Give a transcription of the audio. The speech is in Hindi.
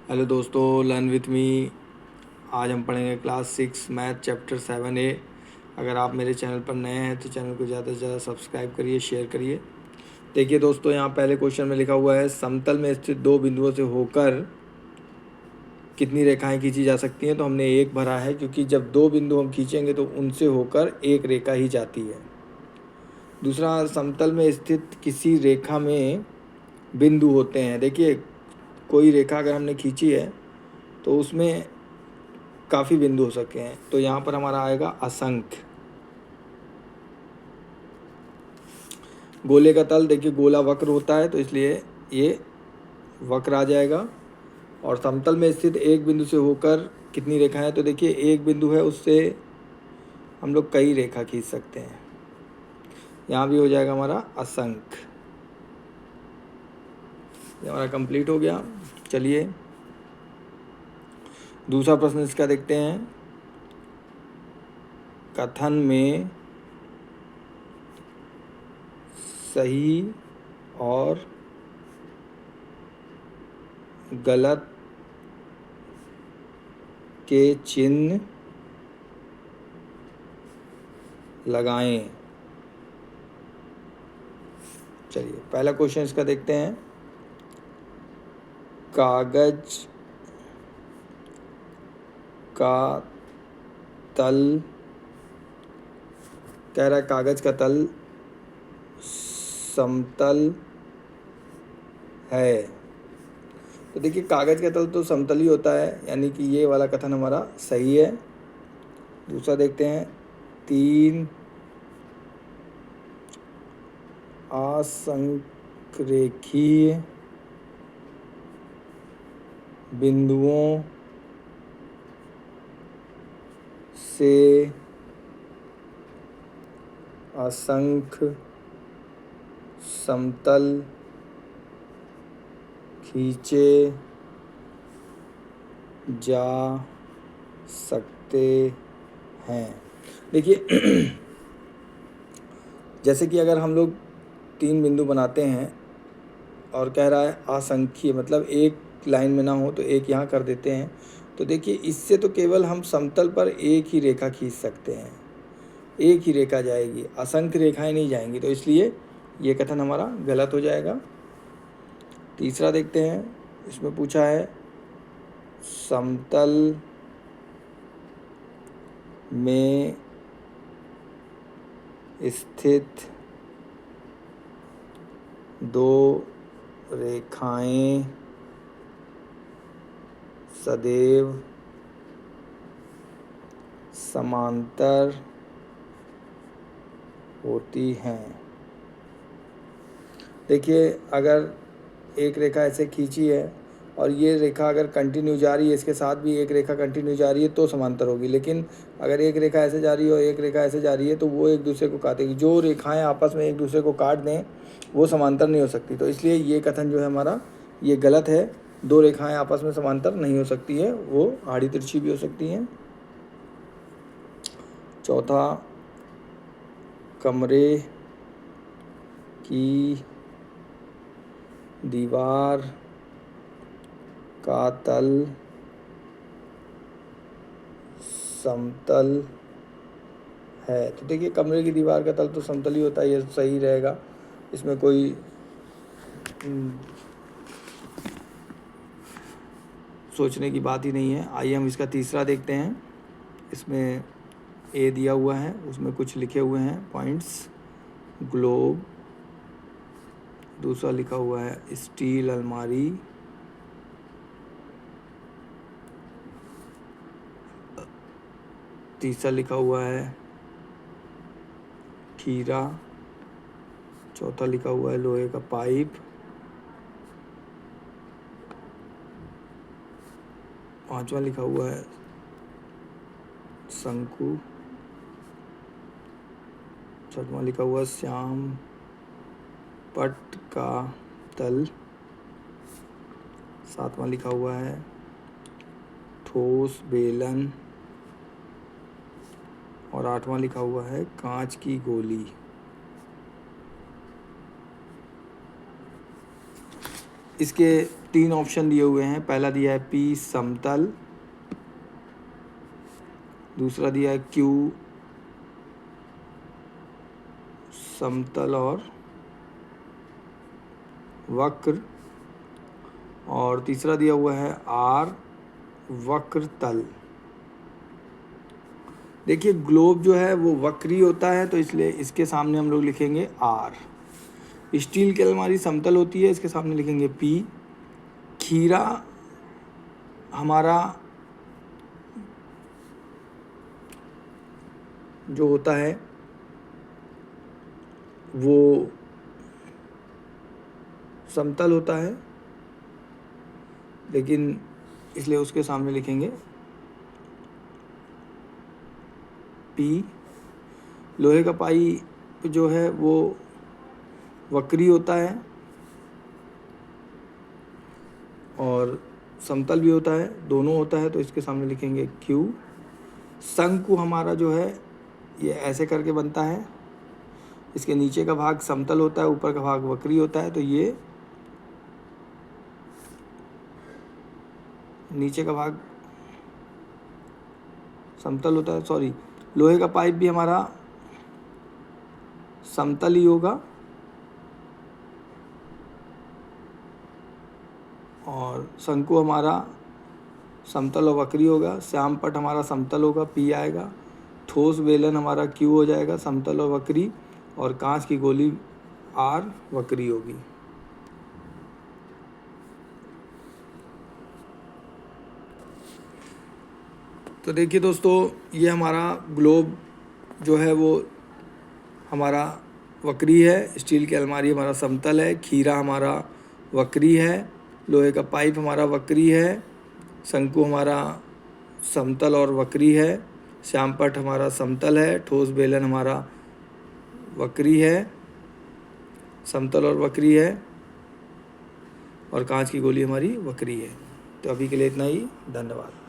हेलो दोस्तों, लर्न विथ मी। आज हम पढ़ेंगे क्लास 6 मैथ चैप्टर 7A। अगर आप मेरे चैनल पर नए हैं तो चैनल को ज़्यादा से ज़्यादा सब्सक्राइब करिए, शेयर करिए। देखिए दोस्तों, यहाँ पहले क्वेश्चन में लिखा हुआ है समतल में स्थित दो बिंदुओं से होकर कितनी रेखाएं खींची जा सकती हैं। तो हमने एक भरा है, क्योंकि जब दो बिंदु हम खींचेंगे तो उनसे होकर एक रेखा ही जाती है। दूसरा, समतल में स्थित किसी रेखा में बिंदु होते हैं। देखिए, कोई रेखा अगर हमने खींची है तो उसमें काफ़ी बिंदु हो सके हैं, तो यहाँ पर हमारा आएगा असंख्य। गोले का तल, देखिए गोला वक्र होता है तो इसलिए ये वक्र आ जाएगा। और समतल में स्थित एक बिंदु से होकर कितनी रेखाएं हैं, तो देखिए एक बिंदु है, उससे हम लोग कई रेखा खींच सकते हैं। यहाँ भी हो जाएगा हमारा असंख्य। ये हमारा कंप्लीट हो गया। चलिए दूसरा प्रश्न इसका देखते हैं। कथन में सही और गलत के चिन्ह लगाएं। चलिए पहला क्वेश्चन इसका देखते हैं। कागज का तल, कह रहा है कागज का तल समतल है। तो देखिए कागज का तल तो समतल ही होता है, यानी कि ये वाला कथन हमारा सही है। दूसरा देखते हैं। तीन असंरेखीय बिंदुओं से असंख्य समतल खींचे जा सकते हैं। देखिए जैसे कि अगर हम लोग तीन बिंदु बनाते हैं और कह रहा है असंख्य, मतलब एक लाइन में ना हो तो एक यहाँ कर देते हैं, तो देखिए इससे तो केवल हम समतल पर एक ही रेखा खींच सकते हैं, एक ही रेखा जाएगी, असंख्य रेखाएं नहीं जाएंगी। तो इसलिए ये कथन हमारा गलत हो जाएगा। तीसरा देखते हैं। इसमें पूछा है समतल में स्थित दो रेखाएं सदैव समांतर होती हैं। देखिए अगर एक रेखा ऐसे खींची है और ये रेखा अगर कंटिन्यू जा रही है, इसके साथ भी एक रेखा कंटिन्यू जा रही है तो समांतर होगी। लेकिन अगर एक रेखा ऐसे जा रही है और एक रेखा ऐसे जा रही है तो वो एक दूसरे को काटेगी। जो रेखाएं आपस में एक दूसरे को काट दें वो समांतर नहीं हो सकती। तो इसलिए ये कथन जो है हमारा ये गलत है। दो रेखाएं आपस में समांतर नहीं हो सकती है, वो आड़ी तिरछी भी हो सकती हैं। चौथा, कमरे की दीवार का तल समतल है। तो देखिए कमरे की दीवार का तल तो समतल ही होता है, ये सही रहेगा, इसमें कोई सोचने की बात ही नहीं है। आइए हम इसका तीसरा देखते हैं। इसमें ए दिया हुआ है, उसमें कुछ लिखे हुए हैं पॉइंट्स। ग्लोब, दूसरा लिखा हुआ है स्टील अलमारी, तीसरा लिखा हुआ है खीरा, चौथा लिखा हुआ है लोहे का पाइप, पांचवा लिखा हुआ है शंकु, छठवां लिखा हुआ है श्याम पट का तल, सातवां लिखा हुआ है ठोस बेलन, और आठवां लिखा हुआ है कांच की गोली। इसके 3 ऑप्शन दिए हुए हैं। पहला दिया है P समतल, दूसरा दिया है Q समतल और वक्र, और तीसरा दिया हुआ है R वक्र तल। देखिए ग्लोब जो है वो वक्री होता है, तो इसलिए इसके सामने हम लोग लिखेंगे R। स्टील की अलमारी समतल होती है, इसके सामने लिखेंगे P। खीरा हमारा जो होता है वो समतल होता है, लेकिन इसलिए उसके सामने लिखेंगे P। लोहे का पाइप जो है वो वक्री होता है और समतल भी होता है, दोनों होता है, तो इसके सामने लिखेंगे Q। शंकु हमारा जो है ये ऐसे करके बनता है, इसके नीचे का भाग समतल होता है, ऊपर का भाग वक्री होता है, तो ये नीचे का भाग समतल होता है। सॉरी, लोहे का पाइप भी हमारा समतल ही होगा और शंकु हमारा समतल और वक्री होगा। श्याम पट हमारा समतल होगा, P आएगा। ठोस बेलन हमारा Q हो जाएगा, समतल और वक्री, और कांच की गोली R वक्री होगी। तो देखिए दोस्तों, ये हमारा ग्लोब जो है वो हमारा वक्री है, स्टील की अलमारी हमारा समतल है, खीरा हमारा वक्री है, लोहे का पाइप हमारा वक्री है, शंकु हमारा समतल और वक्री है, श्यामपट हमारा समतल है, ठोस बेलन हमारा वक्री है, समतल और वक्री है, और कांच की गोली हमारी वक्री है। तो अभी के लिए इतना ही, धन्यवाद।